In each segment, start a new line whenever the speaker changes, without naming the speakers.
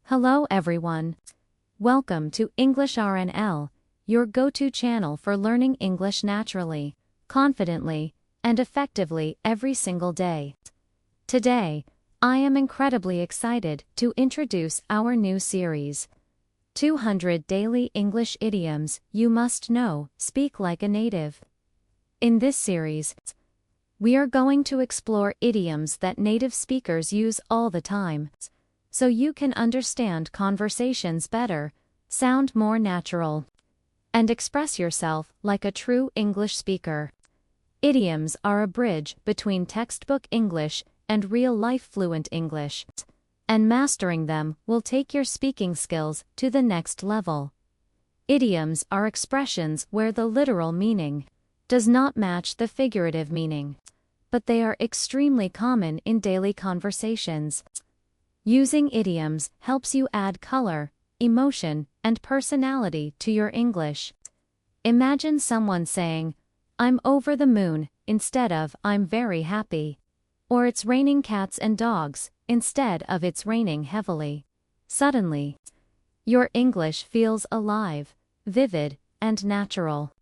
Hello everyone. Welcome to English R&L, your go-to channel for learning English naturally, confidently, and effectively every single day. Today, I am incredibly excited to introduce our new series, 200 Daily English Idioms You Must Know, Speak Like a Native. In this series, we are going to explore idioms that native speakers use all the time, so you can understand conversations better, sound more natural, and express yourself like a true English speaker. Idioms are a bridge between textbook English and real-life fluent English, and mastering them will take your speaking skills to the next level. Idioms are expressions where the literal meaning does not match the figurative meaning, but they are extremely common in daily conversations. Using idioms helps you add color, emotion, and personality to your English. Imagine someone saying, "I'm over the moon," instead of "I'm very happy." Or "It's raining cats and dogs," instead of "It's raining heavily." Suddenly, your English feels alive, vivid, and natural.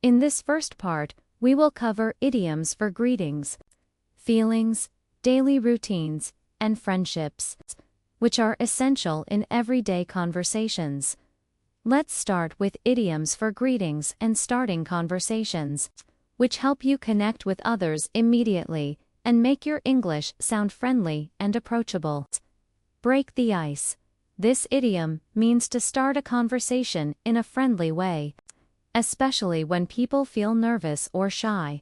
In this first part, we will cover idioms for greetings, feelings, daily routines, and friendships, which are essential in everyday conversations. Let's start with idioms for greetings and starting conversations, which help you connect with others immediately and make your English sound friendly and approachable. Break the ice. This idiom means to start a conversation in a friendly way, especially when people feel nervous or shy.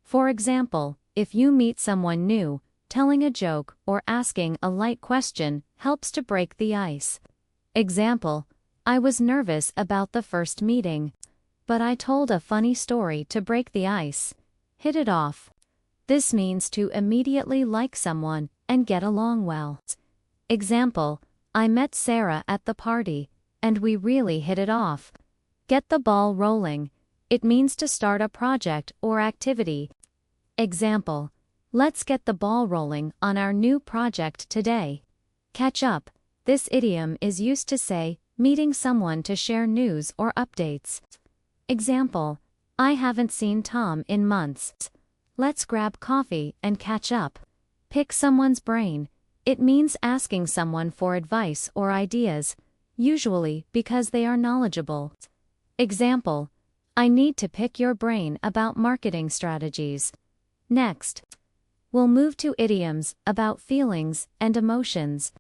For example, if you meet someone new, telling a joke or asking a light question helps to break the ice. Example: "I was nervous about the first meeting, but I told a funny story to break the ice." Hit it off. This means to immediately like someone and get along well. Example: "I met Sarah at the party, and we really hit it off." Get the ball rolling. It means to start a project or activity. Example: "Let's get the ball rolling on our new project today." Catch up. This idiom is used to say, meeting someone to share news or updates. Example: "I haven't seen Tom in months. Let's grab coffee and catch up." Pick someone's brain. It means asking someone for advice or ideas, usually because they are knowledgeable. Example: "I need to pick your brain about marketing strategies." Next, we'll move to idioms about feelings and emotions,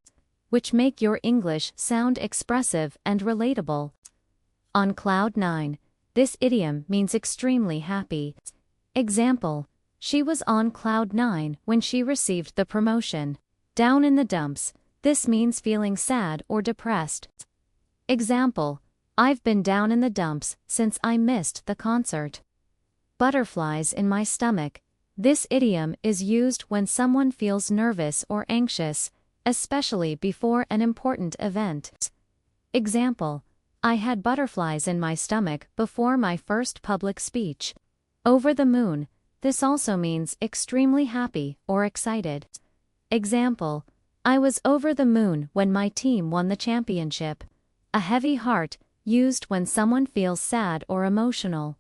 which make your English sound expressive and relatable. On cloud nine. This idiom means extremely happy. Example: "She was on cloud nine when she received the promotion." Down in the dumps. This means feeling sad or depressed. Example: "I've been down in the dumps since I missed the concert." Butterflies in my stomach. This idiom is used when someone feels nervous or anxious, especially before an important event. Example: "I had butterflies in my stomach before my first public speech." Over the moon. This also means extremely happy or excited. Example: "I was over the moon when my team won the championship." A heavy heart, used when someone feels sad or emotional.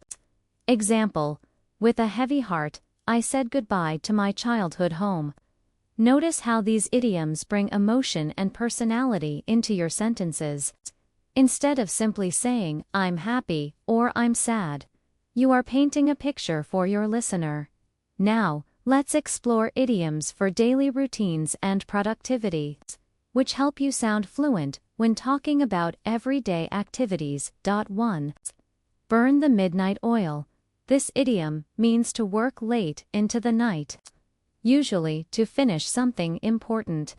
Example: "With a heavy heart, I said goodbye to my childhood home." Notice how these idioms bring emotion and personality into your sentences. Instead of simply saying, "I'm happy" or "I'm sad," you are painting a picture for your listener. Now, let's explore idioms for daily routines and productivity, which help you sound fluent when talking about everyday activities. 1. Burn the midnight oil. This idiom means to work late into the night, usually to finish something important.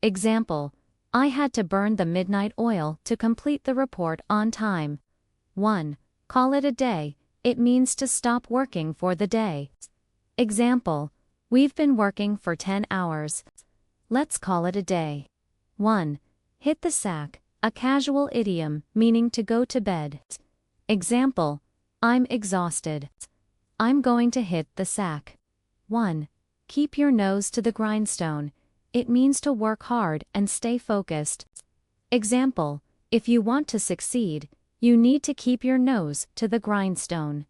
Example: "I had to burn the midnight oil to complete the report on time." 1. Call it a day. It means to stop working for the day. Example: "We've been working for 10 hours. Let's call it a day." 1. Hit the sack. A casual idiom meaning to go to bed. Example: "I'm exhausted. I'm going to hit the sack." 1. Keep your nose to the grindstone. it means to work hard and stay focused. Example, if you want to succeed, you need to keep your nose to the grindstone.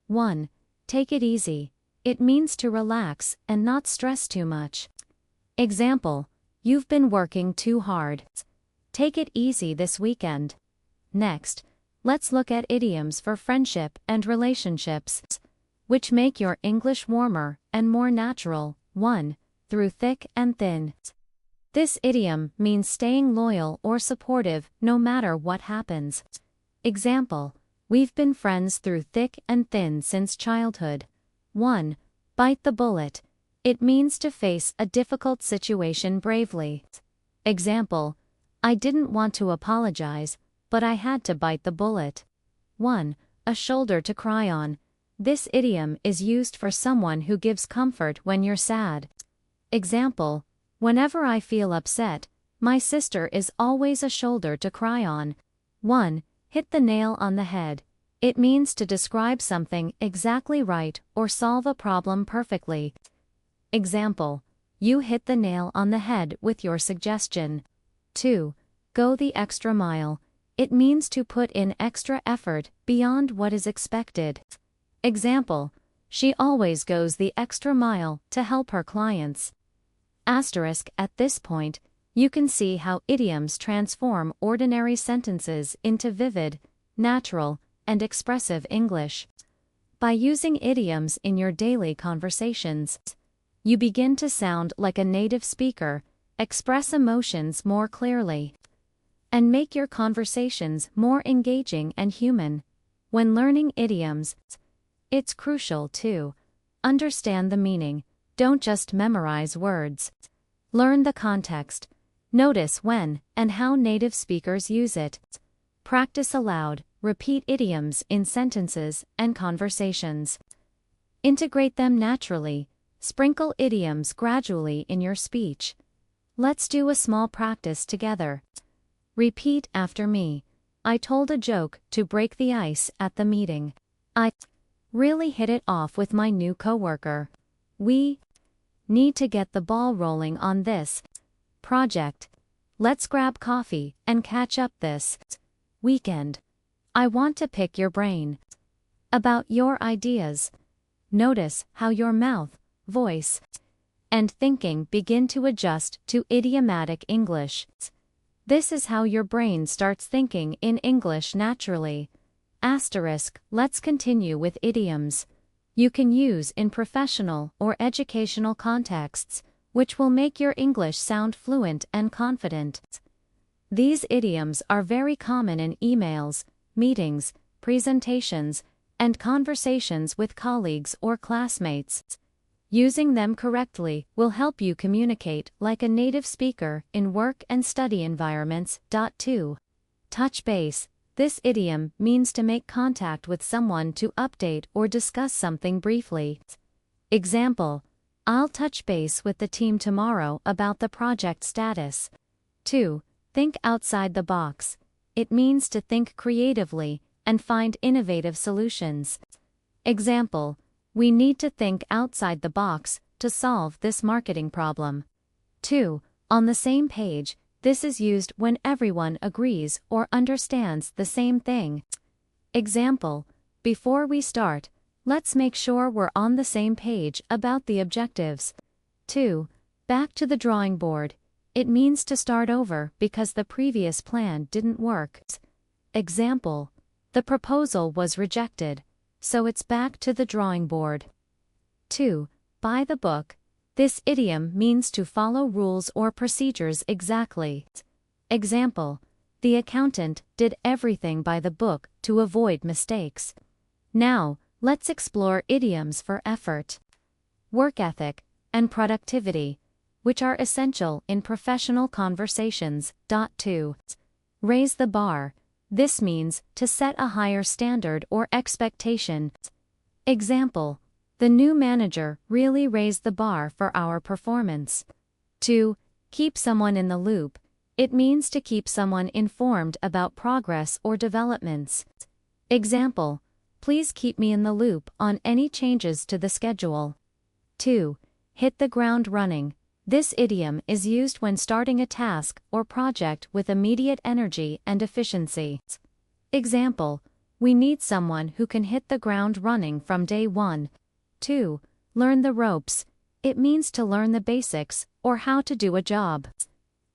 1. Take it easy. It means to relax and not stress too much. Example, you've been working too hard. Take it easy this weekend. Next, let's look at idioms for friendship and relationships, which make your English warmer and more natural. 1. Through thick and thin. This idiom means staying loyal or supportive no matter what happens. Example, we've been friends through thick and thin since childhood. 1. Bite the bullet. It means to face a difficult situation bravely. Example, I didn't want to apologize, but I had to bite the bullet. 1. A shoulder to cry on. This idiom is used for someone who gives comfort when you're sad. Example, whenever I feel upset, my sister is always a shoulder to cry on. 1. Hit the nail on the head. It means to describe something exactly right or solve a problem perfectly. Example, you hit the nail on the head with your suggestion. 2. Go the extra mile. It means to put in extra effort beyond what is expected. Example, she always goes the extra mile to help her clients. Asterisk, at this point, you can see how idioms transform ordinary sentences into vivid, natural, and expressive English. By using idioms in your daily conversations, you begin to sound like a native speaker, express emotions more clearly, and make your conversations more engaging and human. When learning idioms, it's crucial to understand the meaning. Don't just memorize words. Learn the context. Notice when and how native speakers use it. Practice aloud. Repeat idioms in sentences and conversations. Integrate them naturally. Sprinkle idioms gradually in your speech. Let's do a small practice together. Repeat after me. I told a joke to break the ice at the meeting. I really hit it off with my new coworker. We need to get the ball rolling on this project. Let's grab coffee and catch up this weekend. I want to pick your brain about your ideas. Notice how your mouth, voice, and thinking begin to adjust to idiomatic English. This is how your brain starts thinking in English naturally. Asterisk, let's continue with idioms you can use in professional or educational contexts, which will make your English sound fluent and confident. These idioms are very common in emails, meetings, presentations, and conversations with colleagues or classmates. Using them correctly will help you communicate like a native speaker in work and study environments. 2. Touch base. This idiom means to make contact with someone to update or discuss something briefly. Example, I'll touch base with the team tomorrow about the project status. 2. Think outside the box. It means to think creatively and find innovative solutions. Example, we need to think outside the box to solve this marketing problem. 2. On the same page. This is used when everyone agrees or understands the same thing. Example, before we start, let's make sure we're on the same page about the objectives. 2. Back to the drawing board. It means to start over because the previous plan didn't work. Example, the proposal was rejected, so it's back to the drawing board. 2. By the book. This idiom means to follow rules or procedures exactly. Example, the accountant did everything by the book to avoid mistakes. Now, let's explore idioms for effort, work ethic, and productivity, which are essential in professional conversations. 2. Raise the bar. This means to set a higher standard or expectation. Example, the new manager really raised the bar for our performance. 2. Keep someone in the loop. It means to keep someone informed about progress or developments. Example, please keep me in the loop on any changes to the schedule. 2. Hit the ground running. This idiom is used when starting a task or project with immediate energy and efficiency. Example, we need someone who can hit the ground running from day one. 2. Learn the ropes. It means to learn the basics or how to do a job.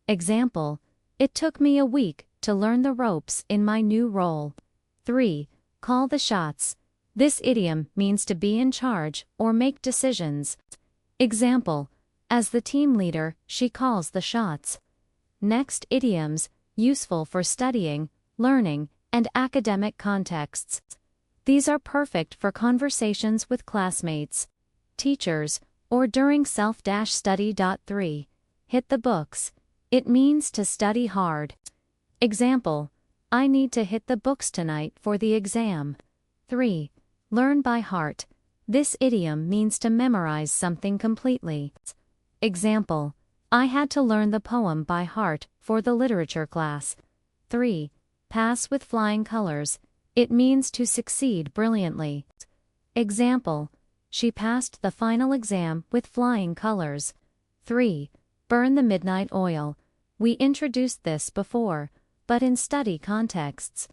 Example, it took me a week to learn the ropes in my new role. 3. Call the shots. This idiom means to be in charge or make decisions. Example, as the team leader, she calls the shots. Next, idioms, useful for studying, learning, and academic contexts. These are perfect for conversations with classmates, teachers, or during self-study. 3. Hit the books. It means to study hard. Example, I need to hit the books tonight for the exam. 3. Learn by heart. This idiom means to memorize something completely. Example, I had to learn the poem by heart for the literature class. 3. Pass with flying colors. It means to succeed brilliantly. Example, she passed the final exam with flying colors. 3. Burn the midnight oil. We introduced this before, but in study contexts.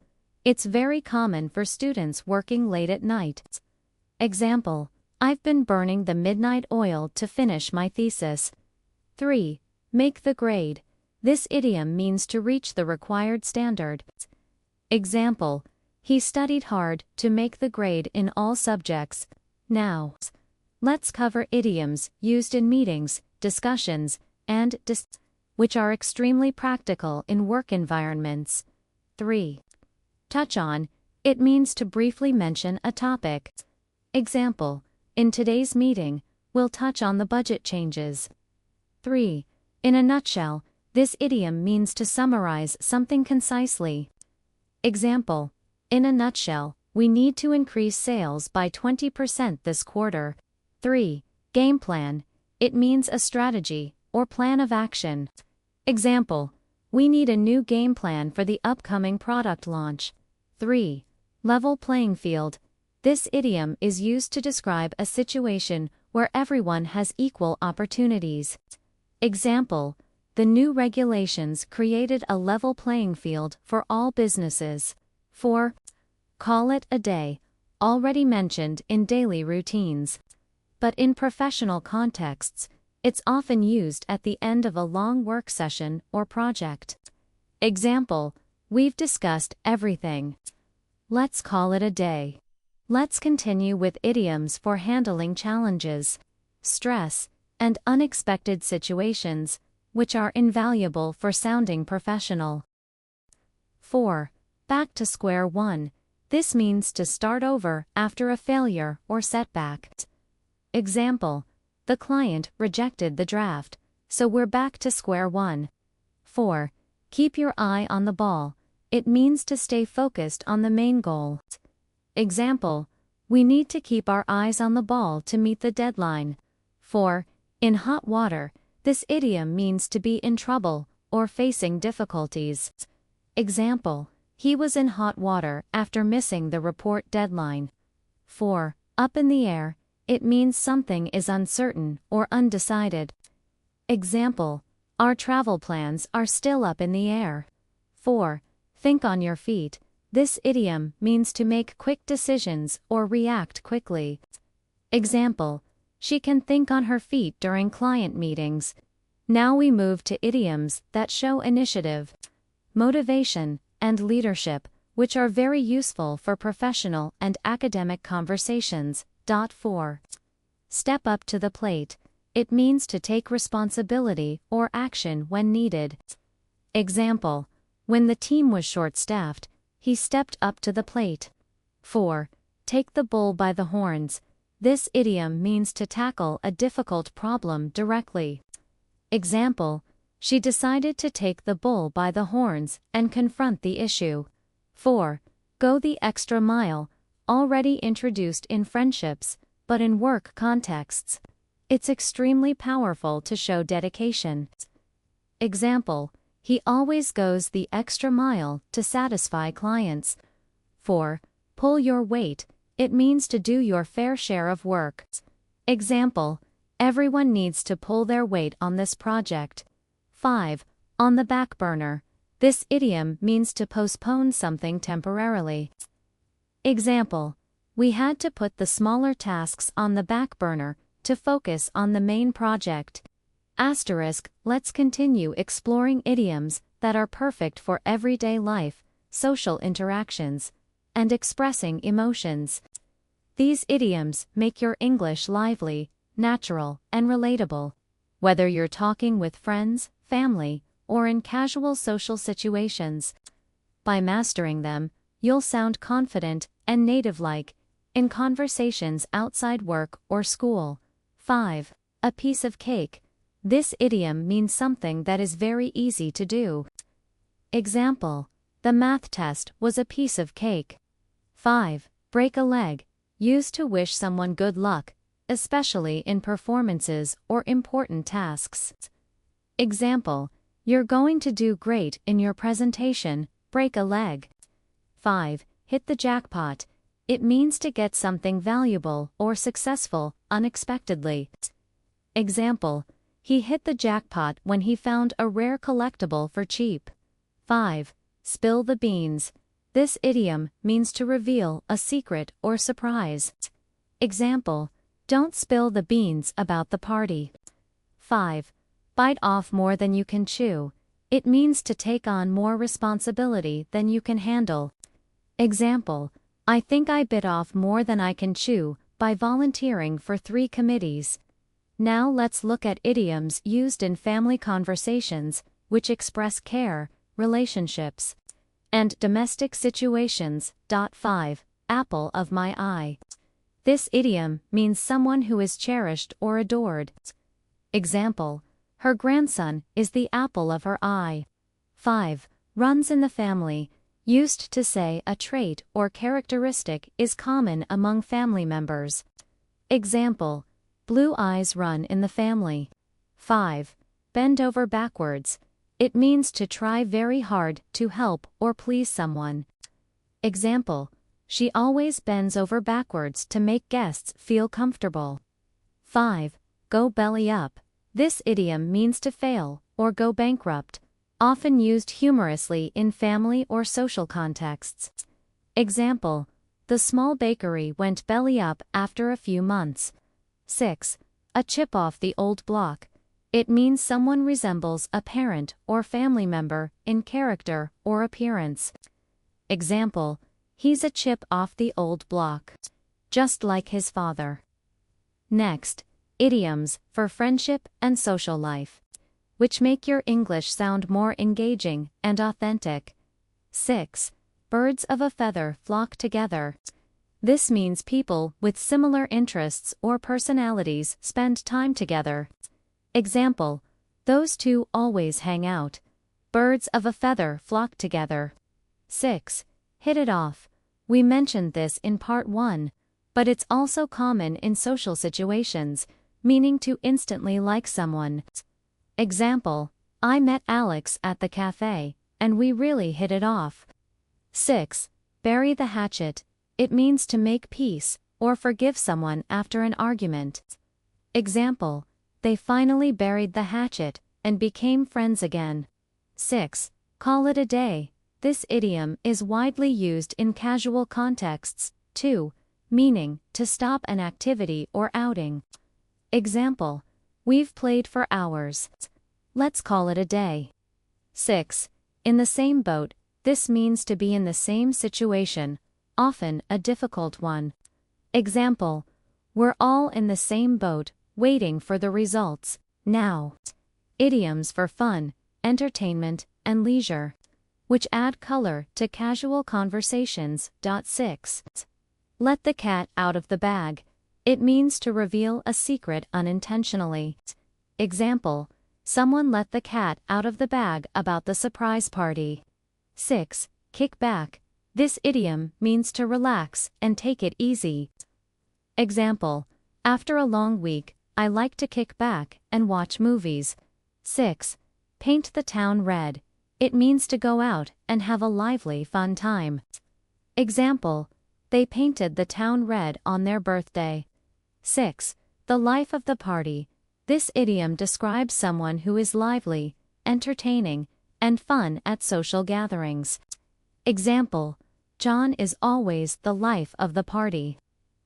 It's very common for students working late at night. Example, I've been burning the midnight oil to finish my thesis. 3. Make the grade. This idiom means to reach the required standard. Example, he studied hard to make the grade in all subjects. Now, let's cover idioms used in meetings, discussions, and which are extremely practical in work environments. 3. Touch on. It means to briefly mention a topic. Example, in today's meeting, we'll touch on the budget changes. 3. In a nutshell, this idiom means to summarize something concisely. Example, in a nutshell, we need to increase sales by 20% this quarter. 3. Game plan. It means a strategy or plan of action. Example, we need a new game plan for the upcoming product launch. 3. Level playing field. This idiom is used to describe a situation where everyone has equal opportunities. Example, the new regulations created a level playing field for all businesses. 4. Call it a day. Already mentioned in daily routines. But in professional contexts, it's often used at the end of a long work session or project. Example, we've discussed everything. Let's call it a day. Let's continue with idioms for handling challenges, stress, and unexpected situations, which are invaluable for sounding professional. 4. Back to square one. This means to start over after a failure or setback. Example, the client rejected the draft, so we're back to square one. 4. Keep your eye on the ball. It means to stay focused on the main goal. Example, we need to keep our eyes on the ball to meet the deadline. 4. In hot water, this idiom means to be in trouble or facing difficulties. Example, he was in hot water after missing the report deadline. 4. Up in the air. It means something is uncertain or undecided. Example, our travel plans are still up in the air. 4. Think on your feet. This idiom means to make quick decisions or react quickly. Example, she can think on her feet during client meetings. Now we move to idioms that show initiative, motivation, and leadership, which are very useful for professional and academic conversations. 4. Step up to the plate. It means to take responsibility or action when needed. Example, when the team was short-staffed, he stepped up to the plate. 4. Take the bull by the horns. This idiom means to tackle a difficult problem directly. Example, she decided to take the bull by the horns and confront the issue. 4. Go the extra mile. Already introduced in friendships, but in work contexts. It's extremely powerful to show dedication. Example, he always goes the extra mile to satisfy clients. 4. Pull your weight. It means to do your fair share of work. Example, Everyone needs to pull their weight on this project. 5. On the back burner. This idiom means to postpone something temporarily. Example: we had to put the smaller tasks on the back burner to focus on the main project. Asterisk, let's continue exploring idioms that are perfect for everyday life, social interactions, and expressing emotions. These idioms make your English lively, natural, and relatable. Whether you're talking with friends, family, or in casual social situations. By mastering them, you'll sound confident and native-like in conversations outside work or school. 5. A piece of cake. This idiom means something that is very easy to do. Example: the math test was a piece of cake. 5. Break a leg. Used to wish someone good luck, especially in performances or important tasks. Example: you're going to do great in your presentation, break a leg. 5. Hit the jackpot. It means to get something valuable or successful unexpectedly. Example: he hit the jackpot when he found a rare collectible for cheap. 5. Spill the beans. This idiom means to reveal a secret or surprise. Example: don't spill the beans about the party. 5. Bite off more than you can chew. It means to take on more responsibility than you can handle. Example: I think I bit off more than I can chew by volunteering for 3 committees. Now let's look at idioms used in family conversations, which express care, relationships, and domestic situations. 5. Apple of my eye. This idiom means someone who is cherished or adored. Example: her grandson is the apple of her eye. 5. Runs in the family. Used to say a trait or characteristic is common among family members. Example: blue eyes run in the family. 5. Bend over backwards. It means to try very hard to help or please someone. Example: she always bends over backwards to make guests feel comfortable. 5. Go belly up. This idiom means to fail or go bankrupt, often used humorously in family or social contexts. Example: the small bakery went belly up after a few months. 6. A chip off the old block. It means someone resembles a parent or family member in character or appearance. Example: he's a chip off the old block, just like his father. Next, idioms for friendship and social life, which make your English sound more engaging and authentic. 6. Birds of a feather flock together. This means people with similar interests or personalities spend time together. Example: those two always hang out. Birds of a feather flock together. 6. Hit it off. We mentioned this in part 1, but it's also common in social situations, meaning to instantly like someone. Example: I met Alex at the cafe, and we really hit it off. 6. Bury the hatchet. It means to make peace or forgive someone after an argument. Example: they finally buried the hatchet and became friends again. 6. Call it a day. This idiom is widely used in casual contexts, too, meaning to stop an activity or outing. Example: we've played for hours. Let's call it a day. 6. In the same boat. This means to be in the same situation, often a difficult one. Example: we're all in the same boat, waiting for the results, now. Idioms for fun, entertainment, and leisure, which add color to casual conversations. 6. Let the cat out of the bag. It means to reveal a secret unintentionally. Example: someone let the cat out of the bag about the surprise party. 6. Kick back. This idiom means to relax and take it easy. Example: after a long week, I like to kick back and watch movies. 6. Paint the town red. It means to go out and have a lively, fun time. Example: they painted the town red on their birthday. 6. The life of the party. This idiom describes someone who is lively, entertaining, and fun at social gatherings. Example: John is always the life of the party.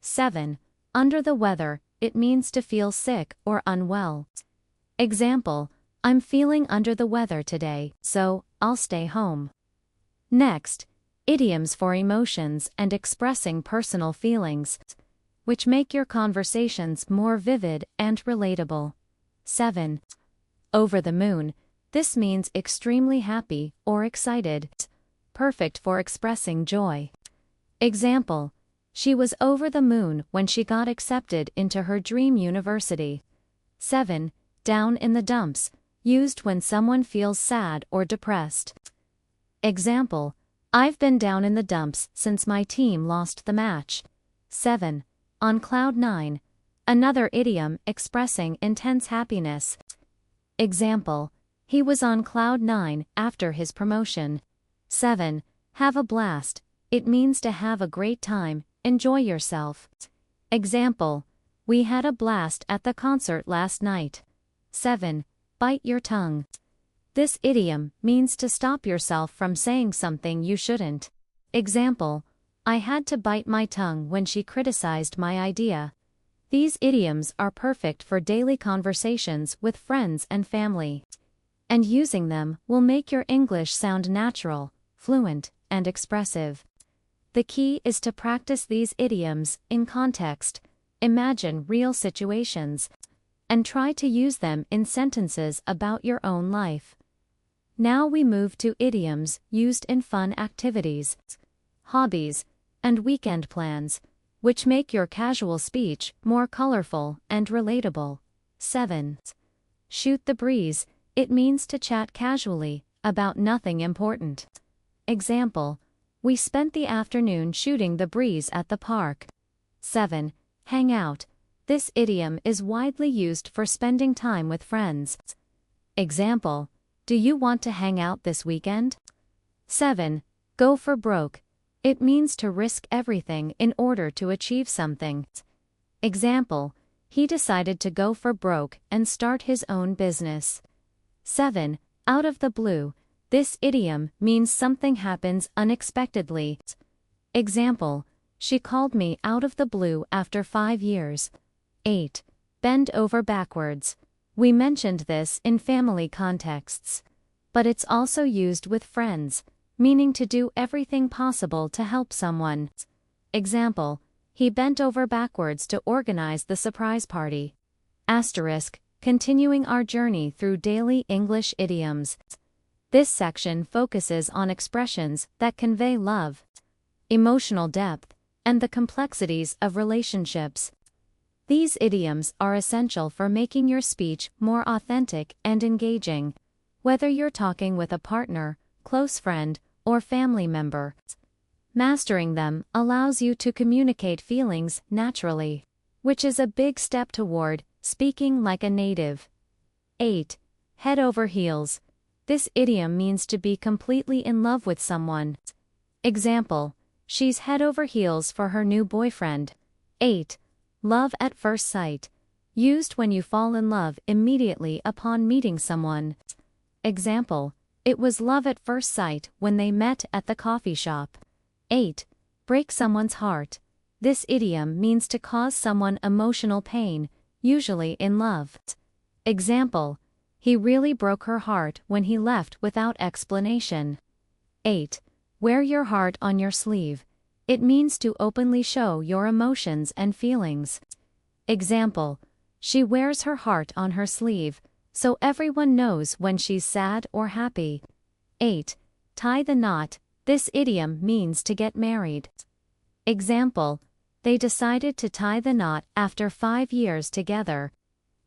7. Under the weather. It means to feel sick or unwell. Example: I'm feeling under the weather today, so I'll stay home. Next, idioms for emotions and expressing personal feelings, which make your conversations more vivid and relatable. 7. Over the moon. This means extremely happy or excited. Perfect for expressing joy. Example: She was over the moon when she got accepted into her dream university. 7. Down in the dumps. Used when someone feels sad or depressed. Example: I've been down in the dumps since my team lost the match. 7. On cloud 9. Another idiom expressing intense happiness. Example: He was on cloud 9 after his promotion. 7. Have a blast. It means to have a great time, enjoy yourself. Example: We had a blast at the concert last night. 7. Bite your tongue. This idiom means to stop yourself from saying something you shouldn't. Example: I had to bite my tongue when she criticized my idea. These idioms are perfect for daily conversations with friends and family. And using them will make your English sound natural, fluent, and expressive. The key is to practice these idioms in context, imagine real situations, and try to use them in sentences about your own life. Now we move to idioms used in fun activities, hobbies, and weekend plans, which make your casual speech more colorful and relatable. 7. Shoot the breeze. It means to chat casually about nothing important. Example: We spent the afternoon shooting the breeze at the park. 7. Hang out. This idiom is widely used for spending time with friends. Example: Do you want to hang out this weekend? 7. Go for broke. It means to risk everything in order to achieve something. Example: He decided to go for broke and start his own business. 7. Out of the blue. This idiom means something happens unexpectedly. Example: She called me out of the blue after 5 years. 8. Bend over backwards. We mentioned this in family contexts. But it's also used with friends, meaning to do everything possible to help someone. Example: He bent over backwards to organize the surprise party. Asterisk, continuing our journey through daily English idioms. This section focuses on expressions that convey love, emotional depth, and the complexities of relationships. These idioms are essential for making your speech more authentic and engaging, whether you're talking with a partner, close friend, or family member. Mastering them allows you to communicate feelings naturally, which is a big step toward speaking like a native. 8. Head over heels. This idiom means to be completely in love with someone. Example: She's head over heels for her new boyfriend. 8. Love at first sight. Used when you fall in love immediately upon meeting someone. Example: It was love at first sight when they met at the coffee shop. 8. Break someone's heart. This idiom means to cause someone emotional pain, usually in love. Example: He really broke her heart when he left without explanation. 8. Wear your heart on your sleeve. It means to openly show your emotions and feelings. Example: She wears her heart on her sleeve, so everyone knows when she's sad or happy. 8. Tie the knot. This idiom means to get married. Example: They decided to tie the knot after 5 years together.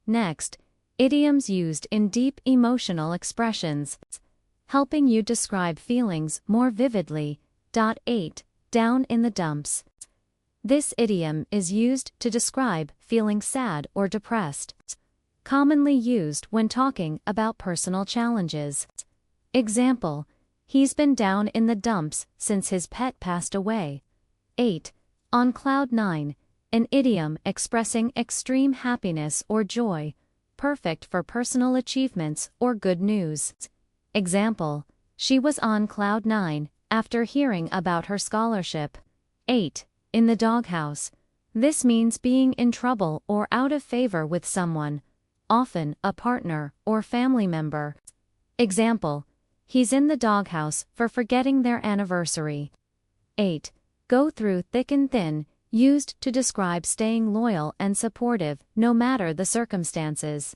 Next, idioms used in deep emotional expressions, helping you describe feelings more vividly. 8. Down in the dumps. This idiom is used to describe feeling sad or depressed, commonly used when talking about personal challenges. Example: He's been down in the dumps since his pet passed away. 8. On cloud 9. an idiom expressing extreme happiness or joy, perfect for personal achievements or good news. Example, she was on cloud 9 after hearing about her scholarship. 8. In the doghouse. This means being in trouble or out of favor with someone, often a partner or family member. Example, he's in the doghouse for forgetting their anniversary. 8. Go through thick and thin, used to describe staying loyal and supportive no matter the circumstances.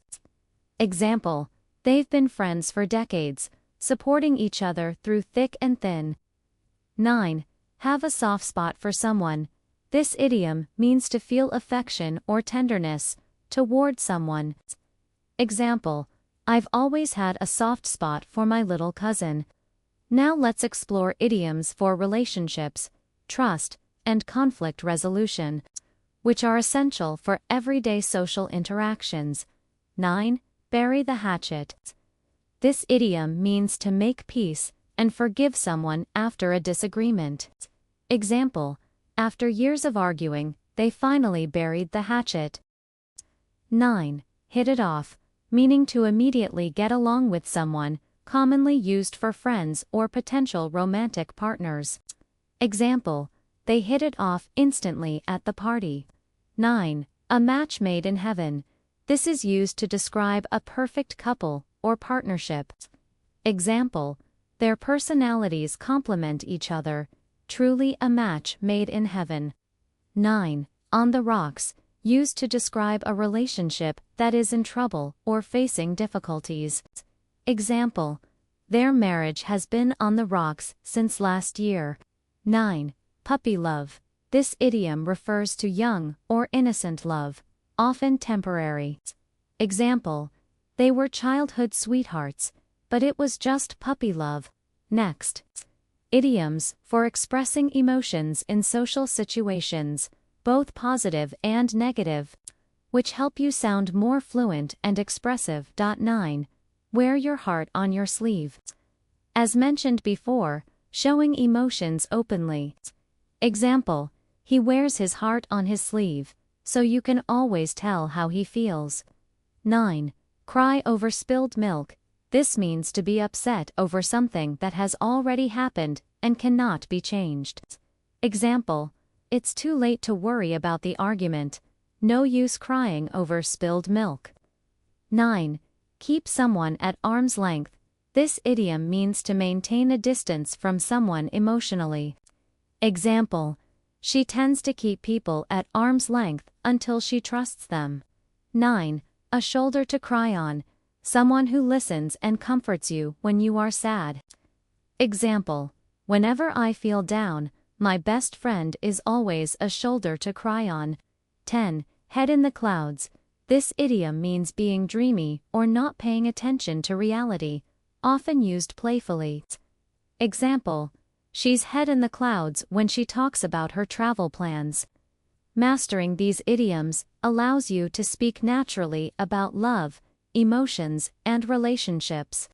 Example, they've been friends for decades, supporting each other through thick and thin. 9. Have a soft spot for someone. This idiom means to feel affection or tenderness toward someone. Example, I've always had a soft spot for my little cousin. Now let's explore idioms for relationships, trust, and conflict resolution, which are essential for everyday social interactions. 9. Bury the hatchet. This idiom means to make peace and forgive someone after a disagreement. Example, after years of arguing, they finally buried the hatchet. 9. Hit it off, meaning to immediately get along with someone, commonly used for friends or potential romantic partners. Example, they hit it off instantly at the party. 9. A match made in heaven. This is used to describe a perfect couple or partnership. Example, their personalities complement each other. Truly a match made in heaven. 9. On the rocks. Used to describe a relationship that is in trouble or facing difficulties. Example, their marriage has been on the rocks since last year. 9. Puppy love. This idiom refers to young or innocent love, often temporary. Example, they were childhood sweethearts, but it was just puppy love. Next. Idioms for expressing emotions in social situations, both positive and negative, which help you sound more fluent and expressive. 9. Wear your heart on your sleeve. As mentioned before, showing emotions openly. Example, he wears his heart on his sleeve, so you can always tell how he feels. 9. Cry over spilled milk. This means to be upset over something that has already happened and cannot be changed. Example, it's too late to worry about the argument. No use crying over spilled milk. 9. Keep someone at arm's length. This idiom means to maintain a distance from someone emotionally. Example, she tends to keep people at arm's length until she trusts them. 9. A shoulder to cry on. Someone who listens and comforts you when you are sad. Example, whenever I feel down, my best friend is always a shoulder to cry on. 10. Head in the clouds. This idiom means being dreamy or not paying attention to reality, often used playfully. Example, she's head in the clouds when she talks about her travel plans. Mastering these idioms allows you to speak naturally about love, emotions, and relationships,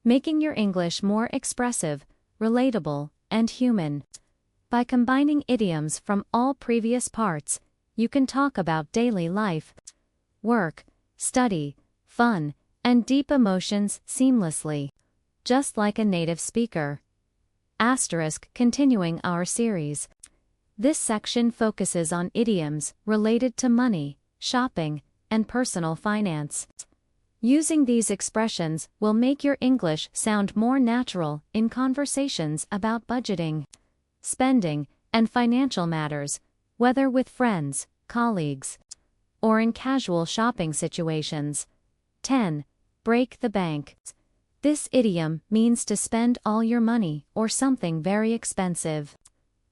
making your English more expressive, relatable, and human. By combining idioms from all previous parts, you can talk about daily life, work, study, fun, and deep emotions seamlessly, just like a native speaker. Continuing our series. This section focuses on idioms related to money, shopping, and personal finance. Using these expressions will make your English sound more natural in conversations about budgeting, spending, and financial matters, whether with friends, colleagues, or in casual shopping situations. 10. Break the bank. This idiom means to spend all your money or something very expensive.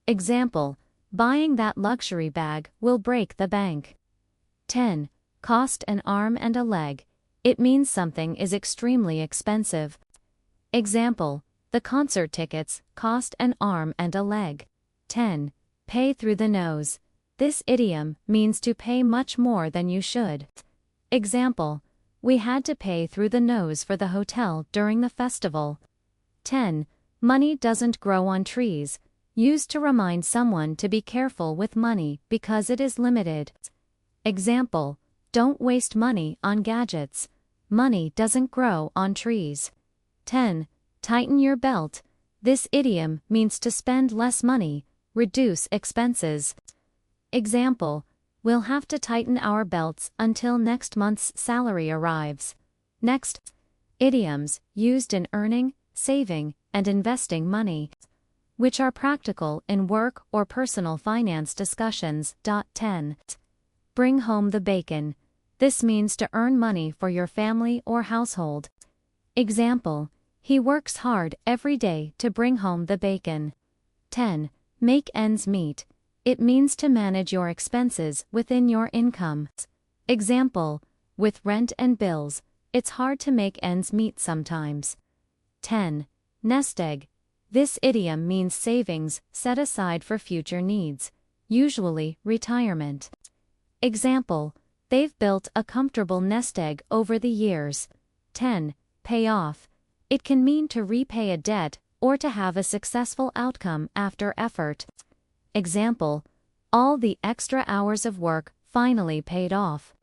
Example, buying that luxury bag will break the bank. 10. Cost an arm and a leg. It means something is extremely expensive. Example, the concert tickets cost an arm and a leg. 10. Pay through the nose. This idiom means to pay much more than you should. Example, we had to pay through the nose for the hotel during the festival. 10. Money doesn't grow on trees. Used to remind someone to be careful with money because it is limited. Example, don't waste money on gadgets. Money doesn't grow on trees. 10. Tighten your belt. This idiom means to spend less money, reduce expenses. Example, we'll have to tighten our belts until next month's salary arrives. Next, idioms used in earning, saving, and investing money, which are practical in work or personal finance discussions. 10. Bring home the bacon. This means to earn money for your family or household. Example, he works hard every day to bring home the bacon. 10. Make ends meet. It means to manage your expenses within your income. Example, with rent and bills, it's hard to make ends meet sometimes. 10. Nest egg. This idiom means savings set aside for future needs, usually retirement. Example, they've built a comfortable nest egg over the years. 10. Pay off. It can mean to repay a debt or to have a successful outcome after effort. Example, all the extra hours of work finally paid off.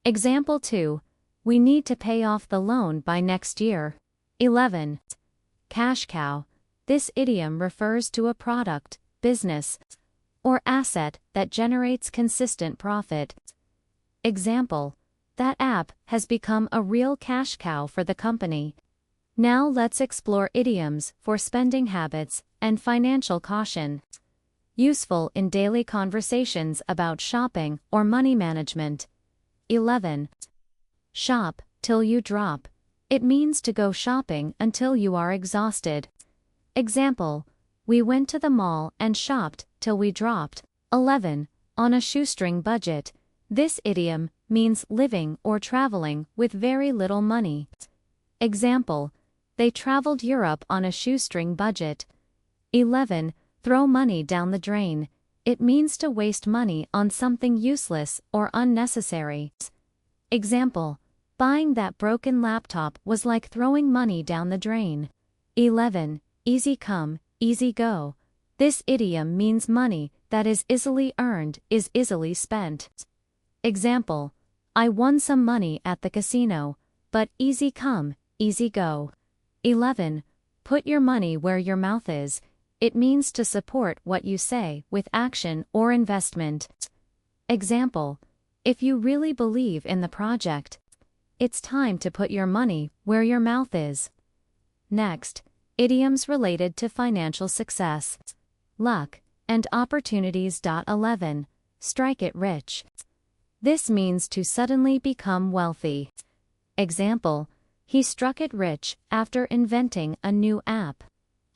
Example 2. We need to pay off the loan by next year. 11. Cash cow. This idiom refers to a product, business, or asset that generates consistent profit. Example, that app has become a real cash cow for the company. Now let's explore idioms for spending habits and financial caution. Useful in daily conversations about shopping or money management. 11. Shop till you drop. It means to go shopping until you are exhausted. Example, we went to the mall and shopped till we dropped. 11. On a shoestring budget. This idiom means living or traveling with very little money. Example, they traveled Europe on a shoestring budget. 11. Throw money down the drain. It means to waste money on something useless or unnecessary. Example, buying that broken laptop was like throwing money down the drain. 11. Easy come, easy go. This idiom means money that is easily earned is easily spent. Example, I won some money at the casino, but easy come, easy go. 11. Put your money where your mouth is. It means to support what you say with action or investment. Example, if you really believe in the project, it's time to put your money where your mouth is. Next, idioms related to financial success, luck, and opportunities. 11. Strike it rich. This means to suddenly become wealthy. Example, he struck it rich after inventing a new app.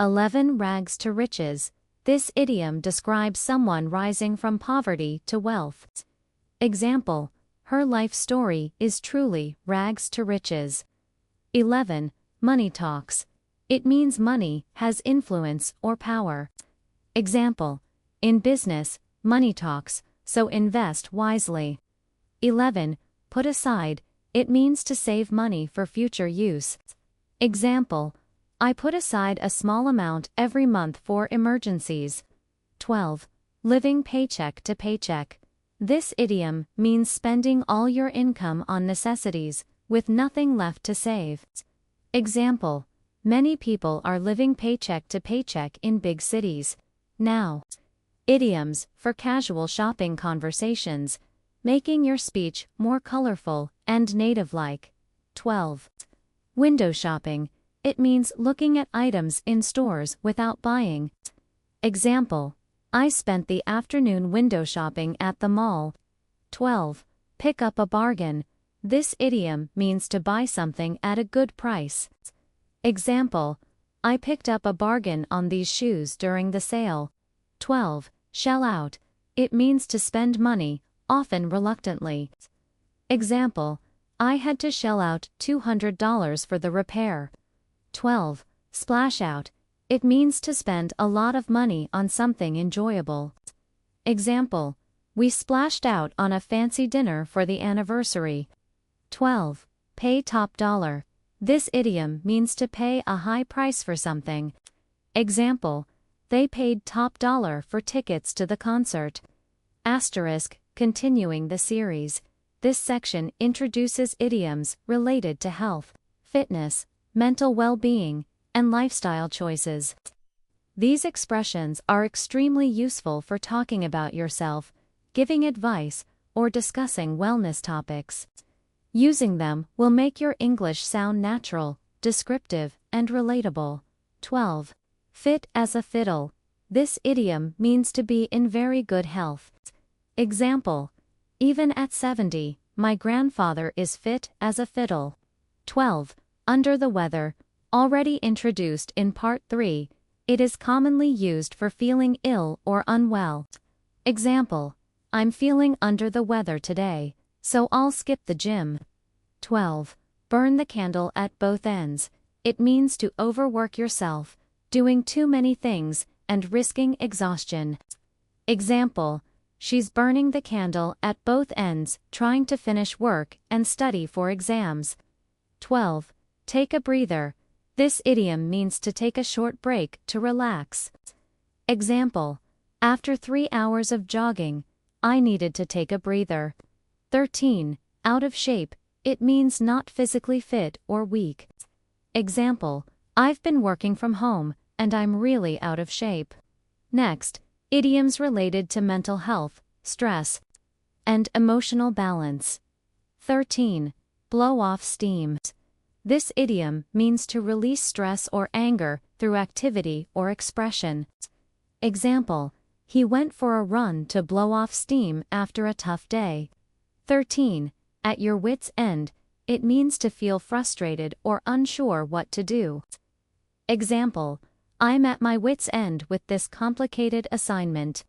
11. Rags to riches. This idiom describes someone rising from poverty to wealth. Example, her life story is truly rags to riches. 11. Money talks. It means money has influence or power. Example, in business, money talks, so invest wisely. 11. Put aside. It means to save money for future use. Example, I put aside a small amount every month for emergencies. 12. Living paycheck to paycheck. This idiom means spending all your income on necessities, with nothing left to save. Example, many people are living paycheck to paycheck in big cities. Now, idioms for casual shopping conversations, making your speech more colorful and native-like. 12. Window shopping. It means looking at items in stores without buying. Example, I spent the afternoon window shopping at the mall. 12. Pick up a bargain. This idiom means to buy something at a good price. Example, I picked up a bargain on these shoes during the sale. 12. Shell out. It means to spend money, often reluctantly. Example, I had to shell out $200 for the repair. 12. Splash out. It means to spend a lot of money on something enjoyable. Example, we splashed out on a fancy dinner for the anniversary. 12. Pay top dollar. This idiom means to pay a high price for something. Example, They paid top dollar for tickets to the concert. Asterisk, continuing the series. This section introduces idioms related to health, fitness, mental well-being, and lifestyle choices. These expressions are extremely useful for talking about yourself, giving advice, or discussing wellness topics. Using them will make your English sound natural, descriptive, and relatable. 12. Fit as a fiddle. This idiom means to be in very good health. Example: even at 70, my grandfather is fit as a fiddle. 12. Under the weather. Already introduced in Part 3, it is commonly used for feeling ill or unwell. Example: I'm feeling under the weather today, so I'll skip the gym. 12. Burn the candle at both ends. It means to overwork yourself, doing too many things, and risking exhaustion. Example: she's burning the candle at both ends, trying to finish work and study for exams. 12. Take a breather. This idiom means to take a short break to relax. Example: after 3 hours of jogging, I needed to take a breather. 13. Out of shape. It means not physically fit or weak. Example: I've been working from home, and I'm really out of shape. Next, idioms related to mental health, stress, and emotional balance. 13. Blow off steam. This idiom means to release stress or anger through activity or expression. Example: he went for a run to blow off steam after a tough day. 13. At your wit's end. It means to feel frustrated or unsure what to do. Example: I'm at my wit's end with this complicated assignment.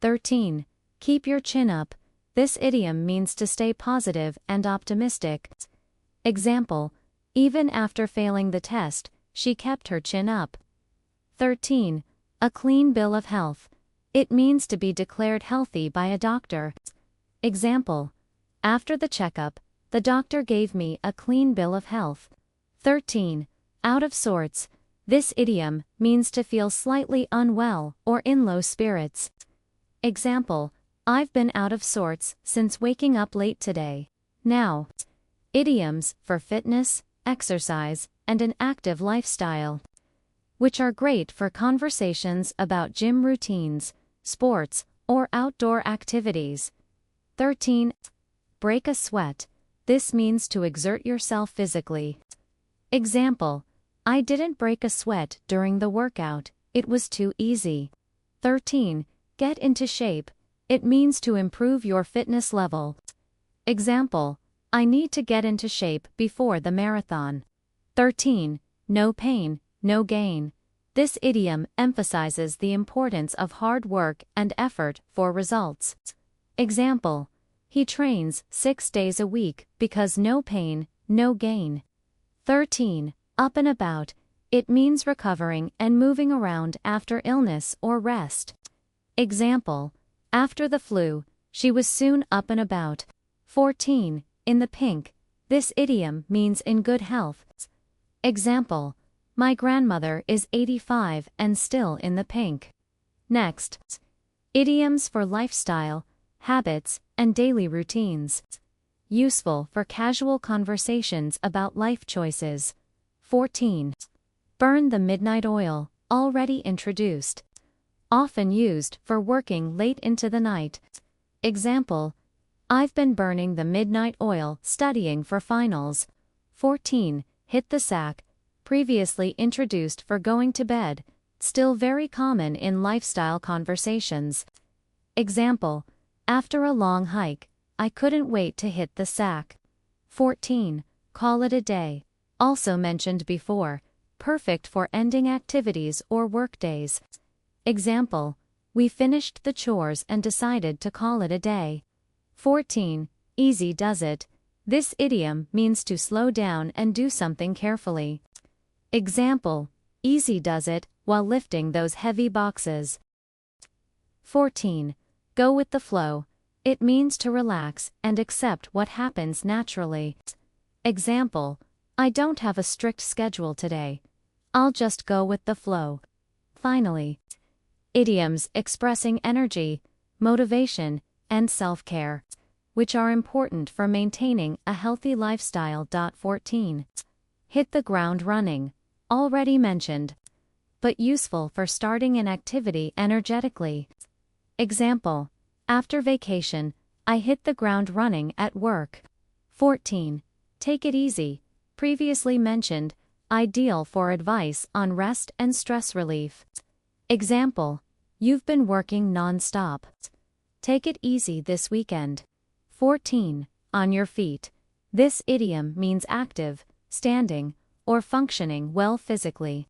13. Keep your chin up. This idiom means to stay positive and optimistic. Example: even after failing the test, she kept her chin up. 13. A clean bill of health. It means to be declared healthy by a doctor. Example: after the checkup, the doctor gave me a clean bill of health. 13. Out of sorts. This idiom means to feel slightly unwell or in low spirits. Example: I've been out of sorts since waking up late today. Now, idioms for fitness, exercise, and an active lifestyle, which are great for conversations about gym routines, sports, or outdoor activities. 13. Break a sweat. This means to exert yourself physically. Example: I didn't break a sweat during the workout, it was too easy. 13. Get into shape. It means to improve your fitness level. Example: I need to get into shape before the marathon. 13. No pain, no gain. This idiom emphasizes the importance of hard work and effort for results. Example: he trains 6 days a week because no pain, no gain. 13. Up and about. It means recovering and moving around after illness or rest. Example: after the flu, she was soon up and about. 14. In the pink. This idiom means in good health. Example: my grandmother is 85 and still in the pink. Next, idioms for lifestyle, habits, and daily routines. Useful for casual conversations about life choices. 14. Burn the midnight oil, already introduced. Often used for working late into the night. Example: I've been burning the midnight oil studying for finals. 14. Hit the sack. Previously introduced for going to bed. Still very common in lifestyle conversations. Example: after a long hike, I couldn't wait to hit the sack. 14. Call it a day. Also mentioned before. Perfect for ending activities or work days. Example: we finished the chores and decided to call it a day. 14. Easy does it. This idiom means to slow down and do something carefully. Example: easy does it while lifting those heavy boxes. 14. Go with the flow. It means to relax and accept what happens naturally. Example: I don't have a strict schedule today. I'll just go with the flow. Finally, Idioms expressing energy, motivation, and self-care, which are important for maintaining a healthy lifestyle. 14. Hit the ground running, already mentioned, but useful for starting an activity energetically. Example: after vacation, I hit the ground running at work. 14. Take it easy, previously mentioned, ideal for advice on rest and stress relief. Example: you've been working non-stop. Take it easy this weekend. 14. On your feet. This idiom means active, standing, or functioning well physically.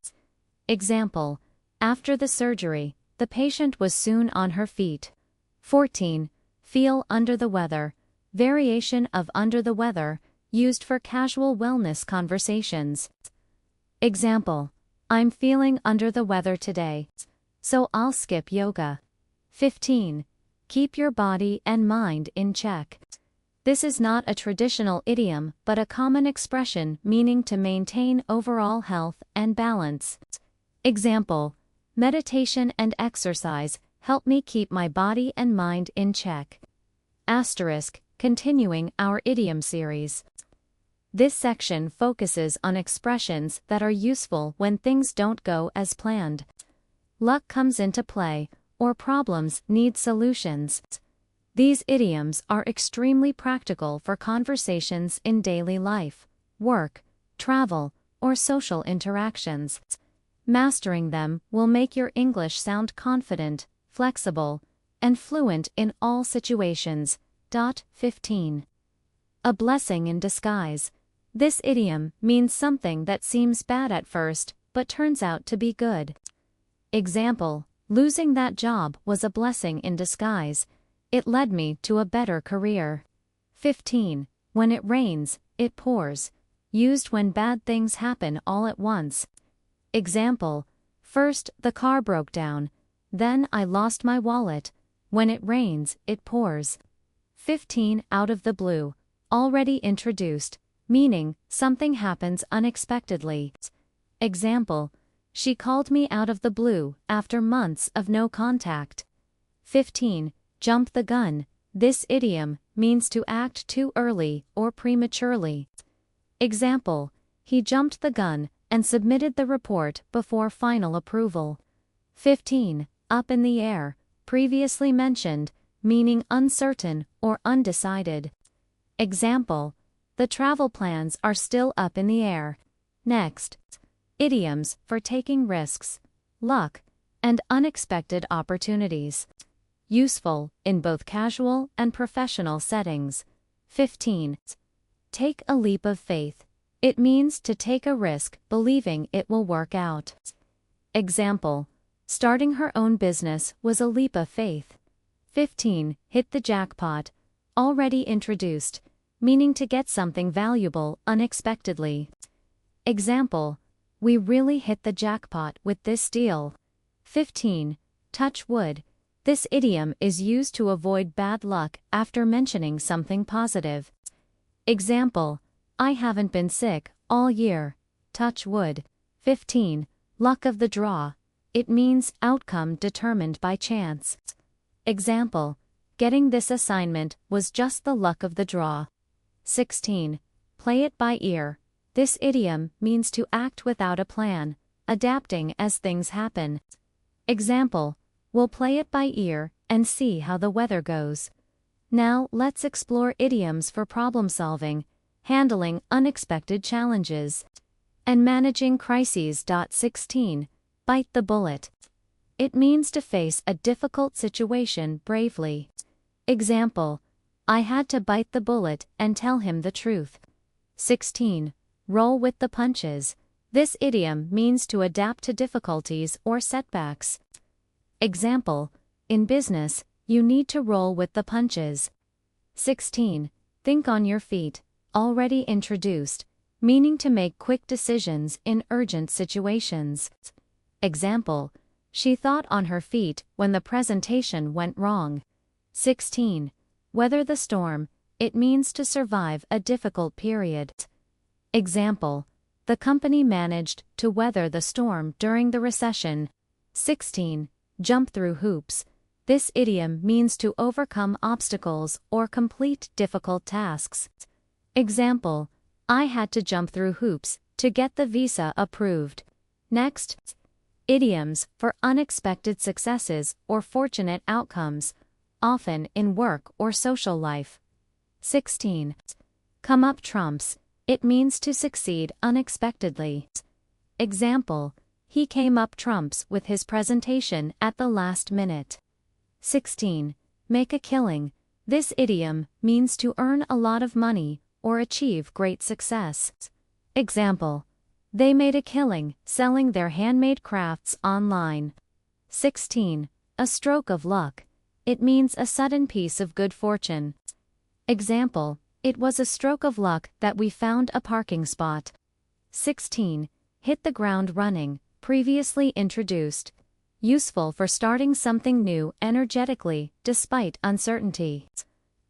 Example: after the surgery, the patient was soon on her feet. 14. Feel under the weather. Variation of under the weather, used for casual wellness conversations. Example: I'm feeling under the weather today, so I'll skip yoga. 15. Keep your body and mind in check. This is not a traditional idiom but a common expression meaning to maintain overall health and balance. Example: meditation and exercise help me keep my body and mind in check. Asterisk, continuing our idiom series. This section focuses on expressions that are useful when things don't go as planned. Luck comes into play, or problems need solutions. These idioms are extremely practical for conversations in daily life, work, travel, or social interactions. Mastering them will make your English sound confident, flexible, and fluent in all situations. 15. A blessing in disguise. This idiom means something that seems bad at first, but turns out to be good. Example: losing that job was a blessing in disguise. It led me to a better career. 15. When it rains, it pours. Used when bad things happen all at once. Example: first the car broke down, then I lost my wallet. When it rains, it pours. 15. Out of the blue. Already introduced, meaning something happens unexpectedly. Example: she called me out of the blue after months of no contact. 15. Jump the gun. This idiom means to act too early or prematurely. Example: he jumped the gun and submitted the report before final approval. 15. Up in the air, previously mentioned, meaning uncertain or undecided. Example: the travel plans are still up in the air. Next, idioms for taking risks, luck, and unexpected opportunities. Useful in both casual and professional settings. 15. Take a leap of faith. It means to take a risk believing it will work out. Example: starting her own business was a leap of faith. 15. Hit the jackpot. Already introduced, meaning to get something valuable unexpectedly. Example: we really hit the jackpot with this deal. 15. Touch wood. This idiom is used to avoid bad luck after mentioning something positive. Example: I haven't been sick all year. Touch wood. 15. Luck of the draw. It means outcome determined by chance. Example: getting this assignment was just the luck of the draw. 16. Play it by ear. This idiom means to act without a plan, adapting as things happen. Example: we'll play it by ear and see how the weather goes. Now let's explore idioms for problem solving, handling unexpected challenges, and managing crises. 16. Bite the bullet. It means to face a difficult situation bravely. Example: I had to bite the bullet and tell him the truth. 16. Roll with the punches. This idiom means to adapt to difficulties or setbacks. Example: in business, you need to roll with the punches. 16. Think on your feet. Already introduced, meaning to make quick decisions in urgent situations. Example: she thought on her feet when the presentation went wrong. 16. Weather the storm. It means to survive a difficult period. Example: the company managed to weather the storm during the recession. 16. Jump through hoops. This idiom means to overcome obstacles or complete difficult tasks. Example, I had to jump through hoops to get the visa approved. Next, idioms for unexpected successes or fortunate outcomes, often in work or social life. 16. Come up trumps. It means to succeed unexpectedly. Example, he came up trumps with his presentation at the last minute. 16. Make a killing. This idiom means to earn a lot of money or achieve great success. Example, they made a killing selling their handmade crafts online. 16. A stroke of luck. It means a sudden piece of good fortune. Example, it was a stroke of luck that we found a parking spot. 16. Hit the ground running. Previously introduced. Useful for starting something new energetically, despite uncertainty.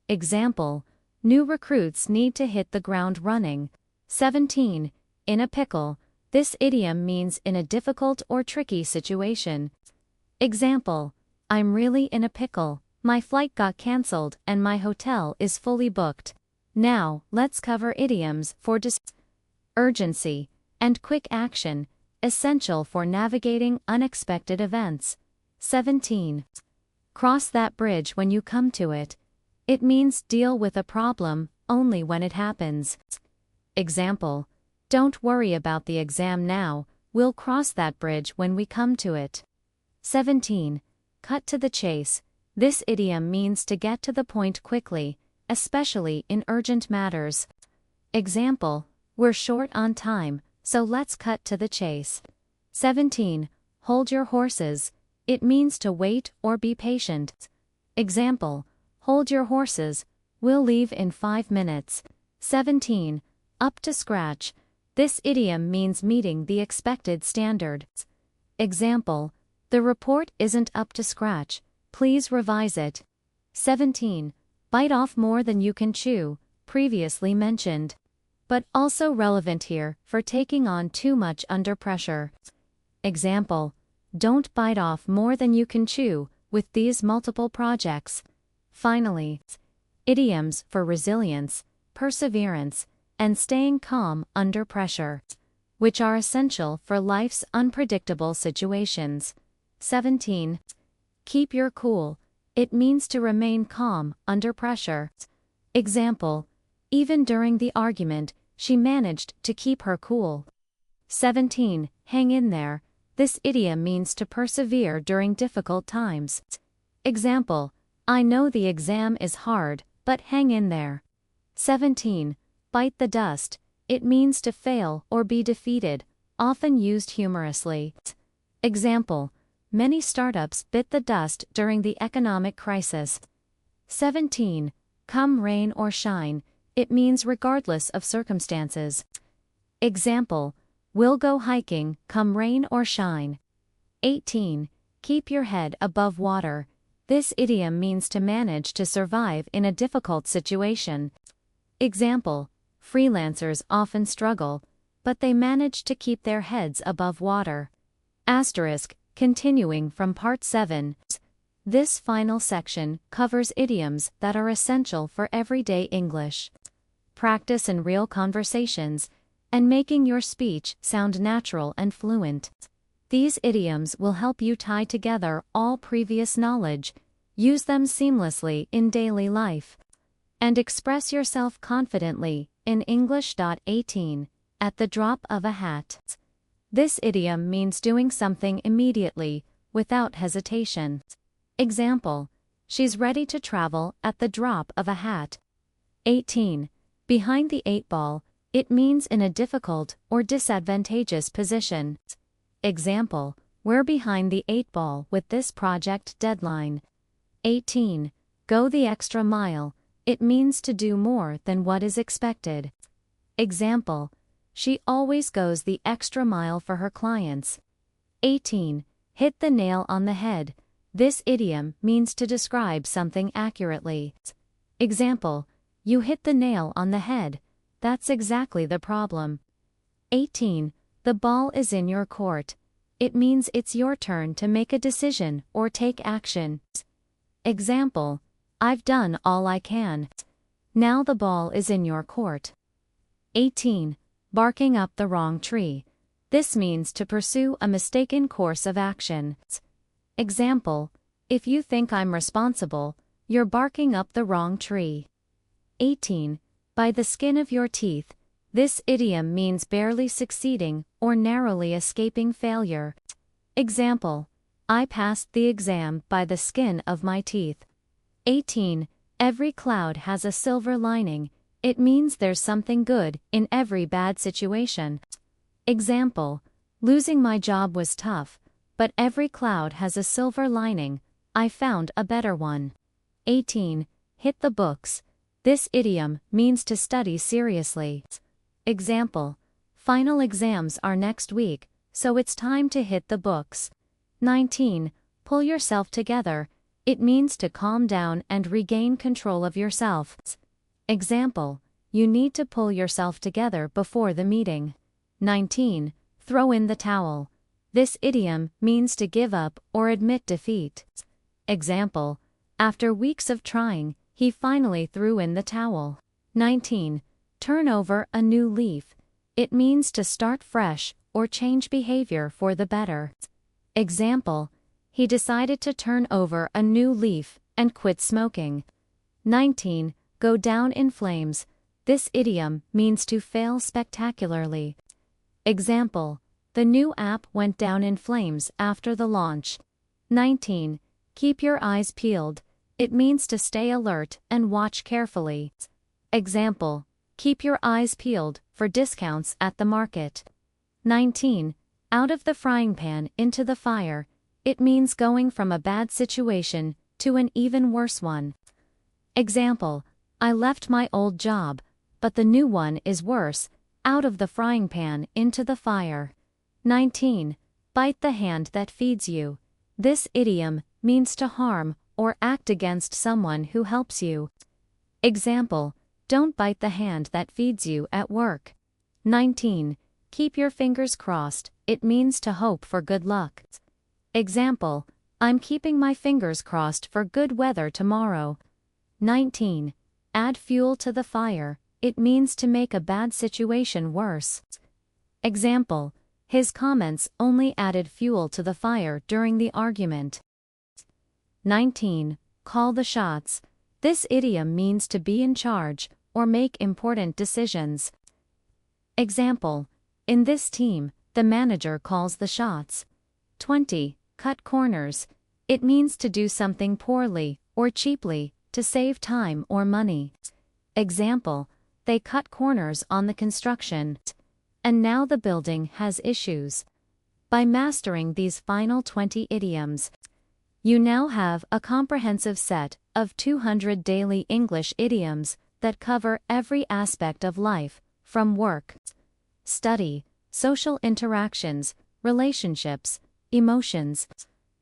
Example, new recruits need to hit the ground running. 17. In a pickle. This idiom means in a difficult or tricky situation. Example, I'm really in a pickle. My flight got cancelled and my hotel is fully booked. Now, let's cover idioms for urgency and quick action, essential for navigating unexpected events. 17. Cross that bridge when you come to it. It means deal with a problem only when it happens. Example, don't worry about the exam now, we'll cross that bridge when we come to it. 17. Cut to the chase. This idiom means to get to the point quickly, especially in urgent matters. Example, we're short on time, so let's cut to the chase. 17. Hold your horses. It means to wait or be patient. Example, hold your horses, we'll leave in 5 minutes. 17. Up to scratch. This idiom means meeting the expected standard. Example, the report isn't up to scratch, please revise it. 17. Bite off more than you can chew, previously mentioned. But also relevant here for taking on too much under pressure. Example, don't bite off more than you can chew with these multiple projects. Finally, idioms for resilience, perseverance, and staying calm under pressure, which are essential for life's unpredictable situations. 17. Keep your cool. It means to remain calm under pressure. Example, even during the argument, she managed to keep her cool. 17. Hang in there. This idiom means to persevere during difficult times. Example, I know the exam is hard, but hang in there. 17. Bite the dust. It means to fail or be defeated, often used humorously. Example, many startups bit the dust during the economic crisis. 17. Come rain or shine. It means regardless of circumstances. Example, we'll go hiking, come rain or shine. 18. Keep your head above water. This idiom means to manage to survive in a difficult situation. Example, freelancers often struggle, but they manage to keep their heads above water. Asterisk, continuing from part 7. This final section covers idioms that are essential for everyday English. Practice in real conversations, and making your speech sound natural and fluent. These idioms will help you tie together all previous knowledge, use them seamlessly in daily life, and express yourself confidently in English. 18. At the drop of a hat. This idiom means doing something immediately, without hesitation. Example, she's ready to travel at the drop of a hat. 18. Behind the 8 ball, it means in a difficult or disadvantageous position. Example, we're behind the 8 ball with this project deadline. 18. Go the extra mile. It means to do more than what is expected. Example, she always goes the extra mile for her clients. 18. Hit the nail on the head. This idiom means to describe something accurately. Example, you hit the nail on the head. That's exactly the problem. 18. The ball is in your court. it means it's your turn to make a decision or take action. Example, I've done all I can. Now the ball is in your court. 18. Barking up the wrong tree. This means to pursue a mistaken course of action. Example, if you think I'm responsible, you're barking up the wrong tree. 18. By the skin of your teeth. This idiom means barely succeeding or narrowly escaping failure. Example, I passed the exam by the skin of my teeth. 18. Every cloud has a silver lining. It means there's something good in every bad situation. Example, losing my job was tough, but every cloud has a silver lining. I found a better one. 18. Hit the books. This idiom means to study seriously. Example, final exams are next week, so it's time to hit the books. 19. Pull yourself together. It means to calm down and regain control of yourself. Example, you need to pull yourself together before the meeting. 19. Throw in the towel. This idiom means to give up or admit defeat. Example, after weeks of trying, he finally threw in the towel. 19. Turn over a new leaf. It means to start fresh or change behavior for the better. Example, he decided to turn over a new leaf and quit smoking. 19. Go down in flames. This idiom means to fail spectacularly. Example, the new app went down in flames after the launch. 19. Keep your eyes peeled. It means to stay alert and watch carefully. Example, keep your eyes peeled for discounts at the market. 19. Out of the frying pan into the fire. It means going from a bad situation to an even worse one. Example, I left my old job, but the new one is worse. Out of the frying pan into the fire. 19. Bite the hand that feeds you. This idiom means to harm or act against someone who helps you. Example, don't bite the hand that feeds you at work. 19. Keep your fingers crossed. It means to hope for good luck. Example, I'm keeping my fingers crossed for good weather tomorrow. 19. Add fuel to the fire. It means to make a bad situation worse. Example, his comments only added fuel to the fire during the argument. 19. Call the shots. This idiom means to be in charge or make important decisions. Example, in this team, the manager calls the shots. 20. Cut corners. It means to do something poorly or cheaply to save time or money. Example, they cut corners on the construction, and now the building has issues. By mastering these final 20 idioms, you now have a comprehensive set of 200 daily English idioms that cover every aspect of life, from work, study, social interactions, relationships, emotions,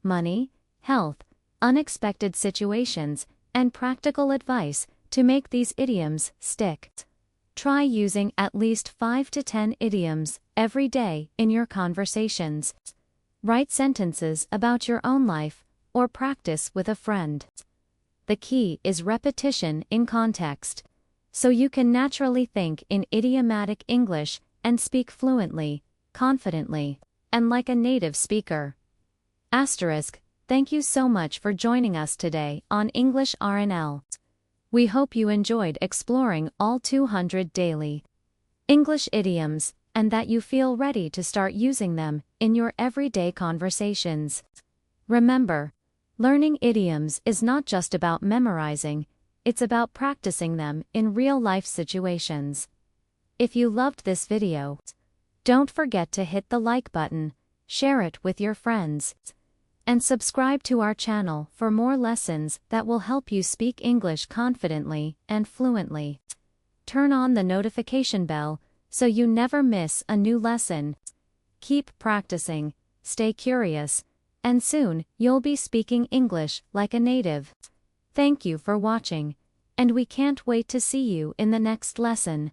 money, health, unexpected situations, and practical advice to make these idioms stick. Try using at least 5 to 10 idioms every day in your conversations. Write sentences about your own life or practice with a friend. The key is repetition in context, so you can naturally think in idiomatic English and speak fluently, confidently, and like a native speaker. Asterisk, thank you so much for joining us today on English R&L. We hope you enjoyed exploring all 200 daily English idioms and that you feel ready to start using them in your everyday conversations. Remember, learning idioms is not just about memorizing, it's about practicing them in real-life situations. If you loved this video, don't forget to hit the like button, share it with your friends, and subscribe to our channel for more lessons that will help you speak English confidently and fluently. Turn on the notification bell so you never miss a new lesson. Keep practicing, stay curious, and soon you'll be speaking English like a native. Thank you for watching, and we can't wait to see you in the next lesson.